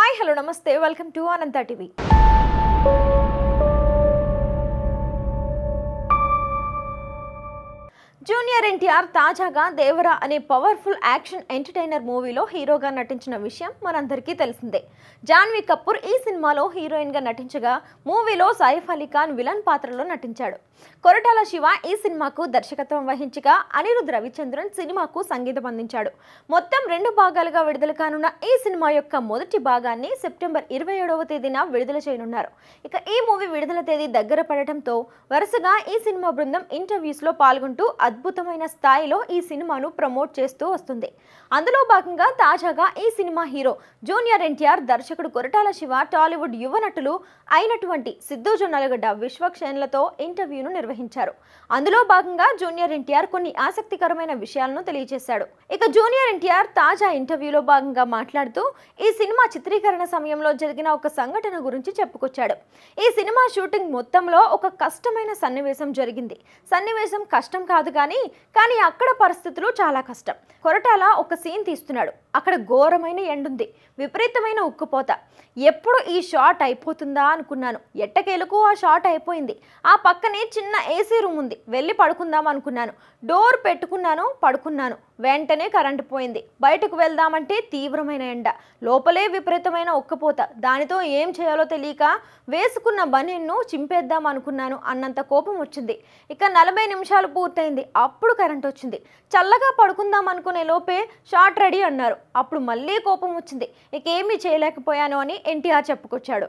Hi hello నమస్తే welcome to Anantha TV. Junior NTR తాజాగా దేవరా అనే పవర్ఫుల్ యాక్షన్ ఎంటర్టైనర్ మూవీలో హీరోగా నటించిన విషయం మనందరికీ తెలిసిందే. జాన్వీ కపూర్ ఈ సినిమాలో హీరోయిన్గా నటించగా మూవీలో సైఫ్ అలీ ఖాన్ విలన్ పాత్రలో నటించాడు. కొరటాల శివ ఈ సినిమాకు దర్శకత్వం వహించగా అనిరుద్ రవిచంద్రన్ సినిమాకు సంగీతం అందించాడు. మొత్తం 2 భాగాలుగా విడుదల కానున్న ఈ సినిమా యొక్క మొదటి భాగాన్ని సెప్టెంబర్ 27వ తేదీన విడుదల చేయనున్నారు. ఇక ఈ మూవీ విడుదల తేదీ దగ్గర పడటంతో వరుసగా ఈ సినిమా బృందం ఇంటర్వ్యూస్లో పాల్గొంటూ అద్భుతమైన స్థాయిలో ఈ సినిమాను ప్రమోట్ చేస్తూ వస్తుంది. అందులో భాగంగా తాజాగా ఈ సినిమా హీరో జూనియర్ ఎన్టీఆర్, దర్శకుడు కొరటాల శివ, టాలీవుడ్ యువ నటులు అయినటువంటి సిద్ధు జొన్నలగడ్డ, విశ్వక్షేణ్లతో ఇంటర్వ్యూను నిర్వహించారు. అందులో భాగంగా జూనియర్ ఎన్టీఆర్ కొన్ని ఆసక్తికరమైన విషయాలను తెలియజేశాడు. ఇక జూనియర్ ఎన్టీఆర్ తాజా ఇంటర్వ్యూలో భాగంగా మాట్లాడుతూ ఈ సినిమా చిత్రీకరణ సమయంలో జరిగిన ఒక సంఘటన గురించి చెప్పుకొచ్చాడు. ఈ సినిమా షూటింగ్ మొత్తంలో ఒక కష్టమైన సన్నివేశం జరిగింది. సన్నివేశం కష్టం కాదు కానీ అక్కడ పరిస్థితులు చాలా కష్టం. కొరటాల ఒక సీన్ తీస్తున్నాడు. అక్కడ ఘోరమైన ఎండుంది, విపరీతమైన ఉక్కుపోత. ఎప్పుడు ఈ షాట్ అయిపోతుందా అనుకున్నాను. ఎట్టకేలకు ఆ షాట్ అయిపోయింది. ఆ పక్కనే చిన్న ఏసీ రూమ్ ఉంది. వెళ్ళి పడుకుందాం అనుకున్నాను. డోర్ పెట్టుకున్నాను, పడుకున్నాను. వెంటనే కరెంటు పోయింది. బయటకు వెళ్దామంటే తీవ్రమైన ఎండ, లోపలే విపరీతమైన ఉక్కపోత. దానితో ఏం చేయాలో తెలియక వేసుకున్న బనీన్ను చింపేద్దాం అనుకున్నాను. అన్నంత కోపం వచ్చింది. ఇక 40 నిమిషాలు పూర్తయింది. అప్పుడు కరెంట్ వచ్చింది. చల్లగా పడుకుందాం అనుకునే లోపే షాట్ రెడీ అన్నారు. అప్పుడు మళ్ళీ కోపం వచ్చింది. ఇక ఏమీ చేయలేకపోయాను అని ఎన్టీఆర్ చెప్పుకొచ్చాడు.